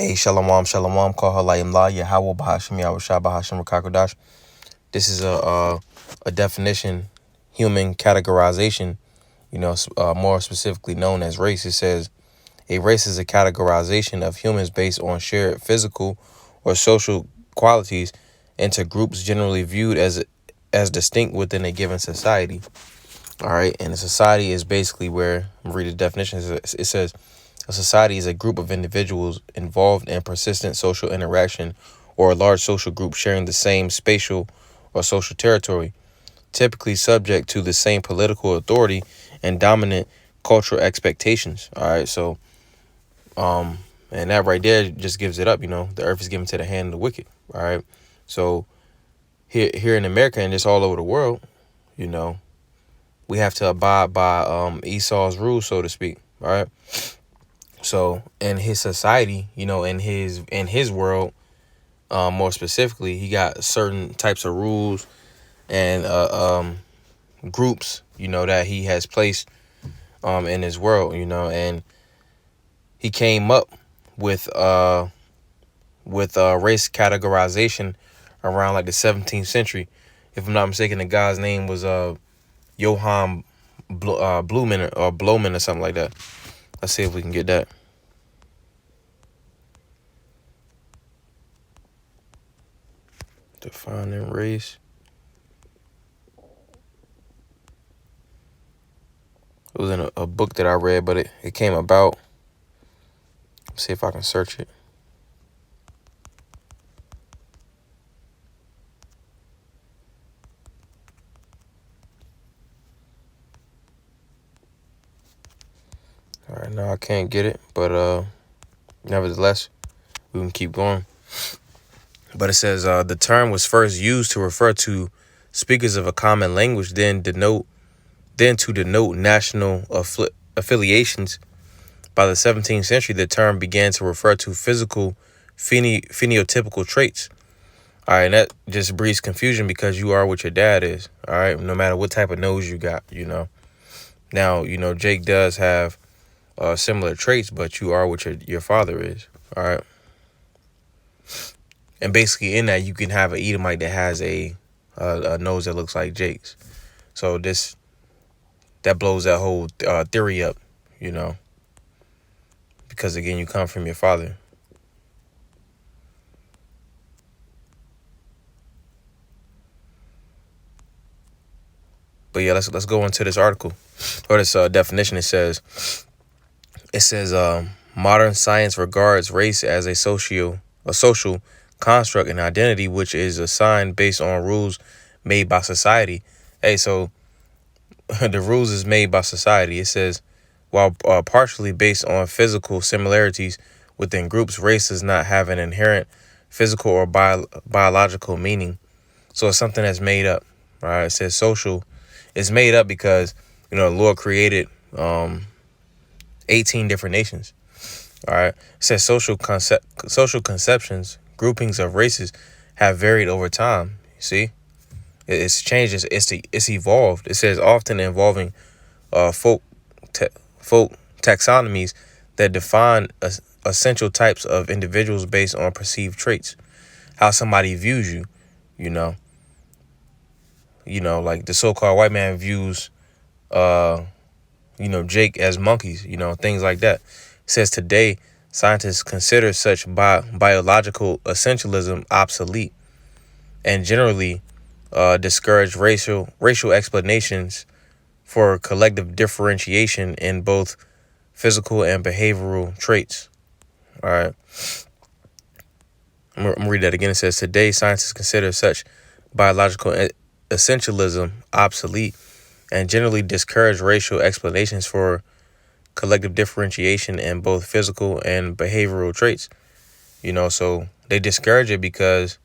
Hey, shalom, shalom, call her layim la, Yahweh Bahashim, Yahushua Bahashim Rakakodash. This is a definition, human categorization, more specifically known as race. It says a race is a categorization of humans based on shared physical or social qualities into groups generally viewed as distinct within a given society. All right, and a society is basically where, read the definition, it says, a society is a group of individuals involved in persistent social interaction or a large social group sharing the same spatial or social territory, typically subject to the same political authority and dominant cultural expectations. All right, so and that right there just gives it up. The earth is given to the hand of the wicked. All right, so here in America and just all over the world, we have to abide by Esau's rules, so to speak. All right. So in his society, in his world, more specifically, he got certain types of rules and groups, that he has placed in his world, and he came up with race categorization around like the 17th century. If I'm not mistaken, the guy's name was Johann Blumen or something like that. Let's see if we can get that. Defining race. It was in a book that I read, but it came about. Let's see if I can search it. All right, now I can't get it, but nevertheless, we can keep going. But it says the term was first used to refer to speakers of a common language, then to denote national affiliations. By the 17th century, the term began to refer to physical phenotypical traits. All right, and that just breeds confusion because you are what your dad is. All right, no matter what type of nose you got, Now, Jake does have similar traits, but you are what your father is. All right. And basically in that, you can have an Edomite that has a nose that looks like Jake's. So that blows that whole theory up, because again, you come from your father. But yeah, let's go into this article or this definition. It says modern science regards race as a social construct and identity which is assigned based on rules made by society. Hey, so the rules is made by society. It says while partially based on physical similarities within groups, race does not have an inherent physical or biological meaning. So it's something that's made up. Right? It says social is made up because the Lord created 18 different nations. All right. It says social conceptions, groupings of races have varied over time. You see, it's changed. It's evolved. It says often involving folk taxonomies that define essential types of individuals based on perceived traits, how somebody views you. Like the so-called white man views, Jake as monkeys. Things like that. It says today, scientists consider such biological essentialism obsolete and generally discourage racial explanations for collective differentiation in both physical and behavioral traits. All right. I'm going to read that again. It says today, scientists consider such biological essentialism obsolete and generally discourage racial explanations for collective differentiation in both physical and behavioral traits. So they discourage it because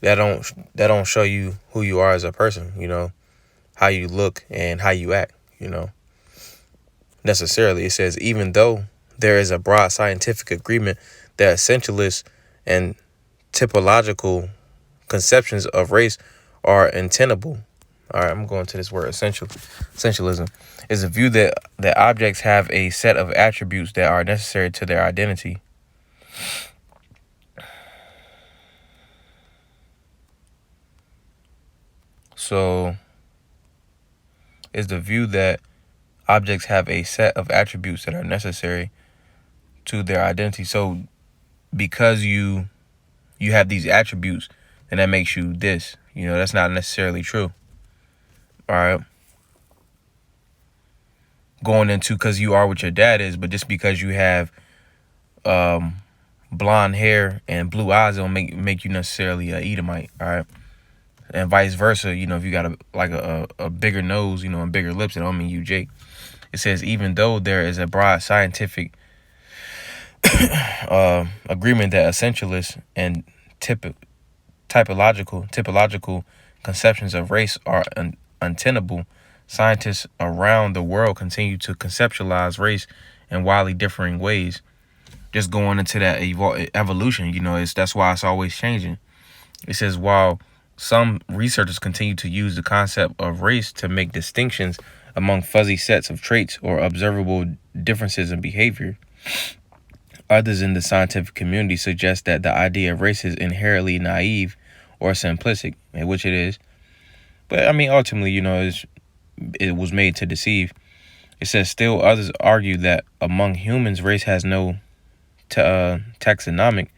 that don't show you who you are as a person, how you look and how you act, necessarily. It says even though there is a broad scientific agreement that essentialist and typological conceptions of race are untenable. All right, I'm going to this word essentialism is a view that objects have a set of attributes that are necessary to their identity. also is the view that objects have a set of attributes that are necessary to their identity. So because you have these attributes, then that makes you this. That's not necessarily true. All right. Going into because you are what your dad is, but just because you have blonde hair and blue eyes don't make you necessarily a Edomite. All right. And vice versa. If you got a bigger nose, and bigger lips, it don't mean you Jake. It says, even though there is a broad scientific agreement that essentialist and typological conceptions of race are untenable, scientists around the world continue to conceptualize race in wildly differing ways. Just going into that evolution, that's why it's always changing. It says, while some researchers continue to use the concept of race to make distinctions among fuzzy sets of traits or observable differences in behavior, others in the scientific community suggest that the idea of race is inherently naive or simplistic, which it is. But ultimately, it was made to deceive. It says, still others argue that among humans, race has no taxonomic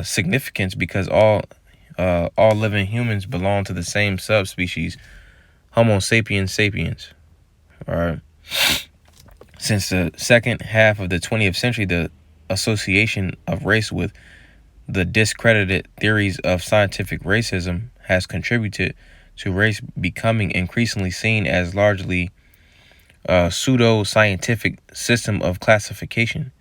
significance because all living humans belong to the same subspecies, Homo sapiens sapiens. All right. Since the second half of the 20th century, the association of race with the discredited theories of scientific racism has contributed to race becoming increasingly seen as largely a pseudo-scientific system of classification.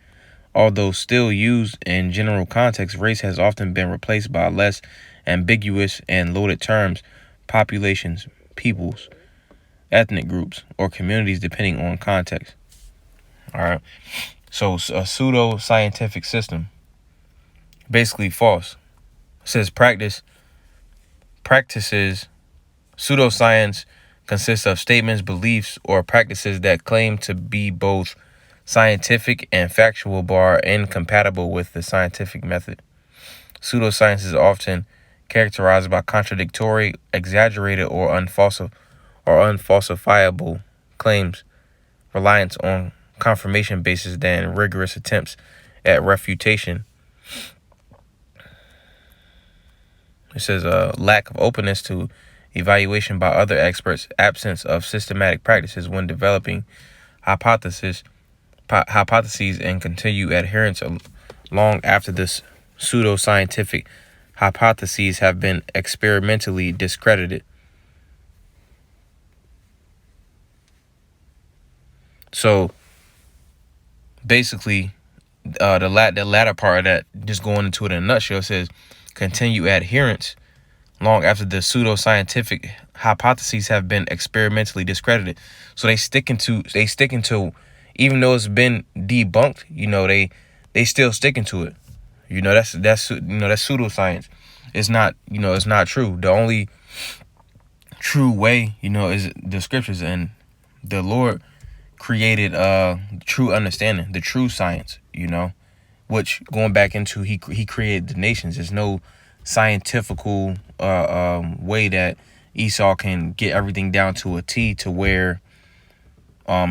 Although still used in general context, race has often been replaced by less ambiguous and loaded terms, populations, peoples, ethnic groups, or communities depending on context. All right. So a pseudo-scientific system, basically false. It says practices. Pseudoscience consists of statements, beliefs, or practices that claim to be both scientific and factual but are incompatible with the scientific method. Pseudoscience is often characterized by contradictory, exaggerated, or unfalsifiable claims, reliance on confirmation basis than rigorous attempts at refutation. It says a lack of openness to evaluation by other experts, absence of systematic practices when developing hypotheses, and continued adherence long after this pseudoscientific hypotheses have been experimentally discredited. So basically, the latter part of that, just going into it in a nutshell, says continue adherence long after the pseudoscientific hypotheses have been experimentally discredited. So they sticking to even though it's been debunked, they still sticking to it. That's pseudoscience. It's not, it's not true. The only true way, is the scriptures, and the Lord created true understanding, the true science, which going back into he created the nations. There's no scientifical way that Esau can get everything down to a T to where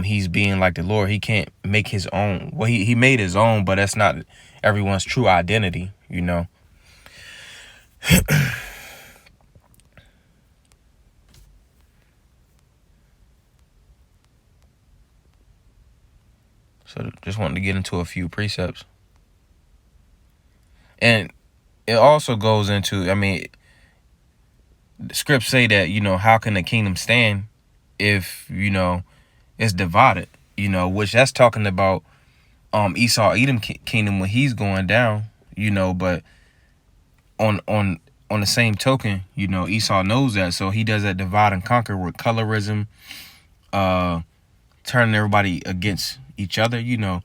he's being like the Lord. He can't make his own. Well, he made his own, but that's not everyone's true identity, So just wanted to get into a few precepts. And it also goes into, the scripts say that, how can the kingdom stand if, it's divided, which that's talking about Esau Edom kingdom when he's going down, but on the same token, Esau knows that, so he does that divide and conquer with colorism, turning everybody against each other. You'll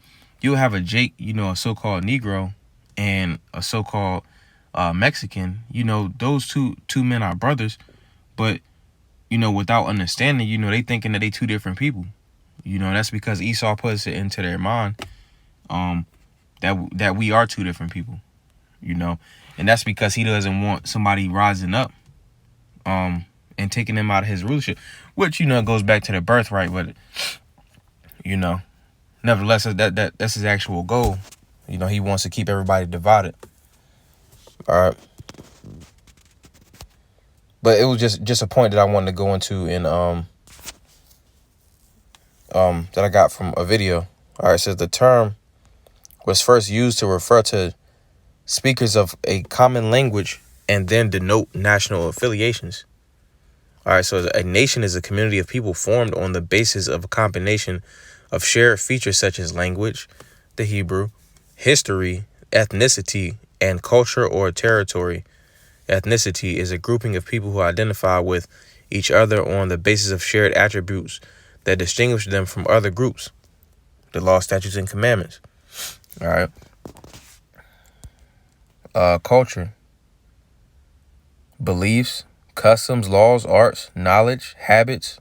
have a Jake, a so-called Negro, and a so-called Mexican. Those two men are brothers, but without understanding, they thinking that they two different people. That's because Esau puts it into their mind that we are two different people. And that's because he doesn't want somebody rising up and taking him out of his rulership, which, goes back to the birthright, but, nevertheless, that's his actual goal. He wants to keep everybody divided. All right. But it was just a point that I wanted to go into in that I got from a video. All right, it says the term was first used to refer to speakers of a common language and then denote national affiliations. All right, so a nation is a community of people formed on the basis of a combination of shared features such as language, the Hebrew, history, ethnicity, and culture or territory. Ethnicity is a grouping of people who identify with each other on the basis of shared attributes that distinguish them from other groups. The law, statutes, and commandments. All right. Culture. Beliefs, customs, laws, arts, knowledge, habits,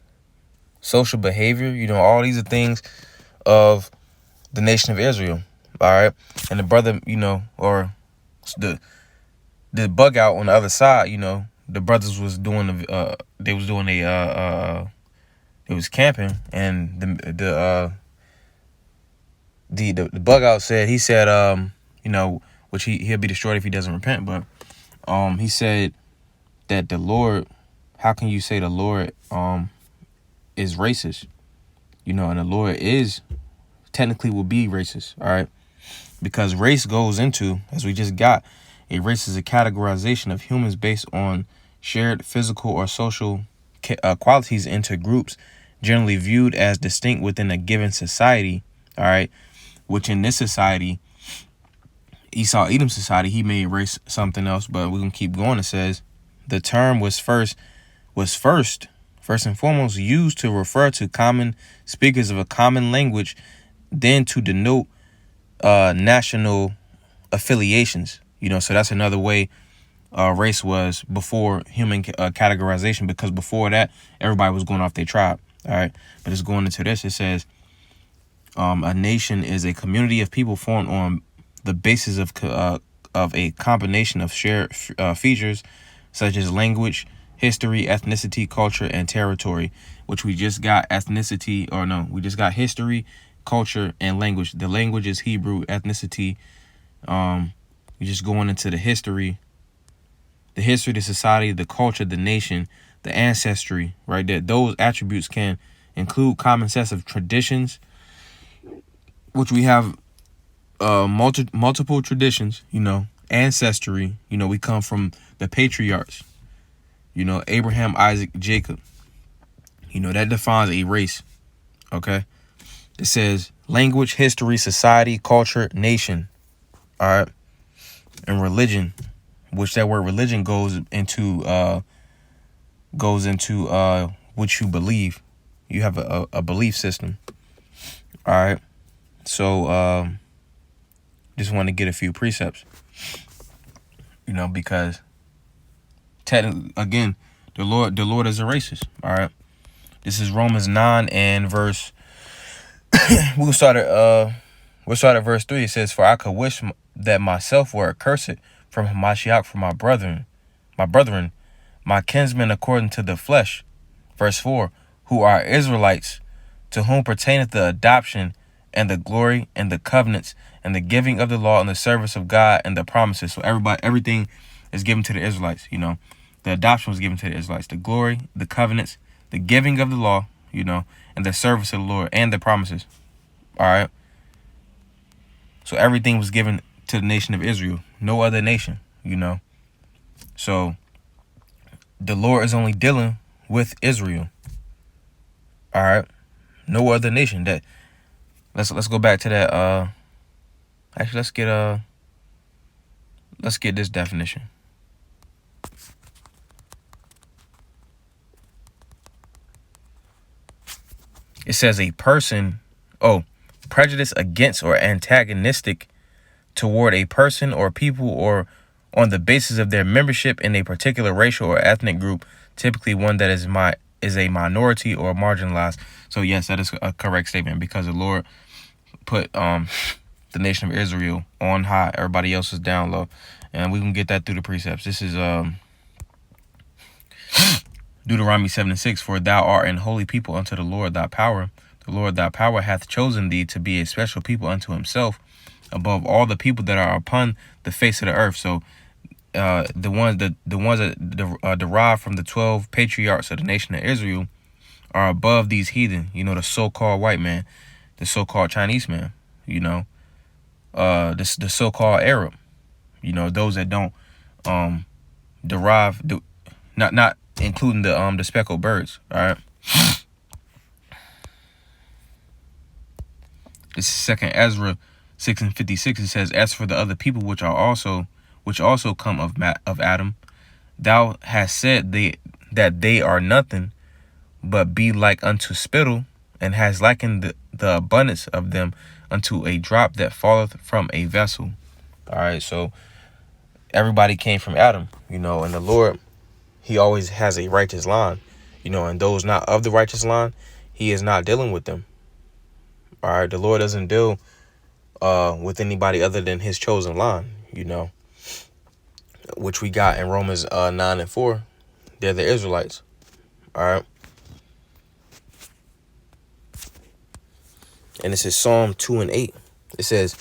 social behavior. All these are things of the nation of Israel. All right. And the brother, or the bug out on the other side, the brothers was doing they was camping, and the bug out said, which he'll be destroyed if he doesn't repent, but he said that the Lord, how can you say the Lord is racist? And the Lord is technically will be racist, all right? Because race goes into, as we just got, a race is a categorization of humans based on shared physical or social qualities into groups generally viewed as distinct within a given society, all right? Which in this society, Esau Edom society, he made race something else, but we're going to keep going. It says the term was first and foremost used to refer to common speakers of a common language, then to denote national affiliations. So that's another way race was before human categorization, because before that, everybody was going off their tribe. All right. But it's going into this. It says a nation is a community of people formed on the basis of a combination of shared features such as language, history, ethnicity, culture, and territory, which we just got we just got history, culture, and language. The language is Hebrew, ethnicity. We're just going into the history, the society, the culture, the nation, the ancestry, right there. Those attributes can include common sets of traditions, which we have multiple traditions, ancestry. We come from the patriarchs, Abraham, Isaac, Jacob. That defines a race, okay? It says language, history, society, culture, nation, all right? And religion, which that word religion goes into what you believe. You have a belief system. All right. So just want to get a few precepts, because technically, again, the Lord is a racist. All right. This is Romans 9 and verse. we'll start at verse 3. It says, "For I could wish that myself were accursed from Hamashiach for my brethren, my kinsmen according to the flesh." Verse 4, "Who are Israelites, to whom pertaineth the adoption and the glory and the covenants and the giving of the law and the service of God and the promises." So everything is given to the Israelites. The adoption was given to the Israelites. The glory, the covenants, the giving of the law, and the service of the Lord and the promises. All right. So everything was given to the nation of Israel. No other nation, So the Lord is only dealing with Israel. All right. No other nation. Let's go back to that. Actually, let's get this definition. It says a person, prejudice against or antagonistic toward a person or people or on the basis of their membership in a particular racial or ethnic group, typically one that is a minority or marginalized. So yes, that is a correct statement, because the Lord put the nation of Israel on high. Everybody else is down low. And we can get that through the precepts. This is Deuteronomy 7:6, for thou art an holy people unto the Lord thy power. The Lord thy power hath chosen thee to be a special people unto himself, above all the people that are upon the face of the earth. So the ones that derive from the 12 patriarchs of the nation of Israel are above these heathen, the so-called white man, the so-called Chinese man, the so-called Arab, those that don't derive, not including the speckled birds. All right. This is 2 Ezra 6:56. It says, as for the other people which also come of Adam, thou hast said that they are nothing, but be like unto spittle, and has likened the abundance of them unto a drop that falleth from a vessel. All right, so everybody came from Adam, and the Lord, he always has a righteous line, and those not of the righteous line, he is not dealing with them. All right, the Lord doesn't deal with anybody other than his chosen line, which we got in Romans 9:4. They're the Israelites. All right. And this is Psalm 2:8. It says,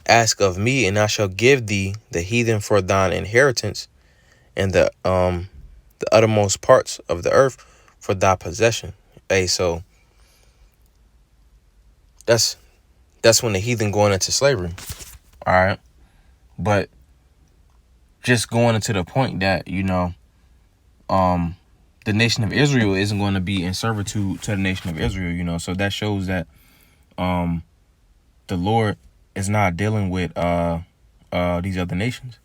ask of me, and I shall give thee the heathen for thine inheritance, and the uttermost parts of the earth for thy possession. Hey, so that's when the heathen going into slavery. All right. But just going into the point that, the nation of Israel isn't going to be in servitude to the nation of Israel, so that shows that the Lord is not dealing with these other nations,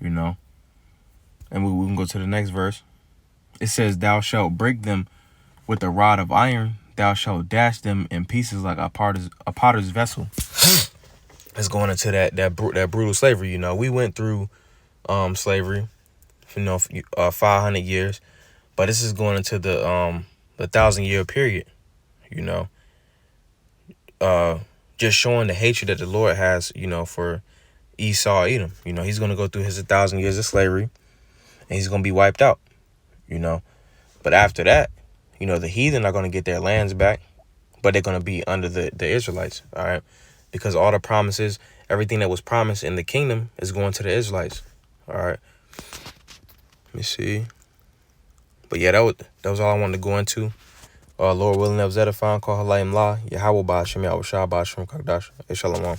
and we can go to the next verse. It says, thou shalt break them with a rod of iron, thou shalt dash them in pieces like a potter's vessel. It's going into that brutal slavery. We went through slavery, 500 years, but this is going into the 1,000-year period. Just showing the hatred that the Lord has, for Esau, Edom. He's going to go through his 1,000 years of slavery, and he's going to be wiped out. But after that, the heathen are going to get their lands back, but they're going to be under the Israelites. All right, because all the promises, everything that was promised in the kingdom is going to the Israelites. All right. Let me see. But yeah, that was all I wanted to go into. Lord willing, that was edifying. Call her Layim La. Yahweh Ba'ashem Yahweh Shah Ba'ashem Kakdash. Shalom.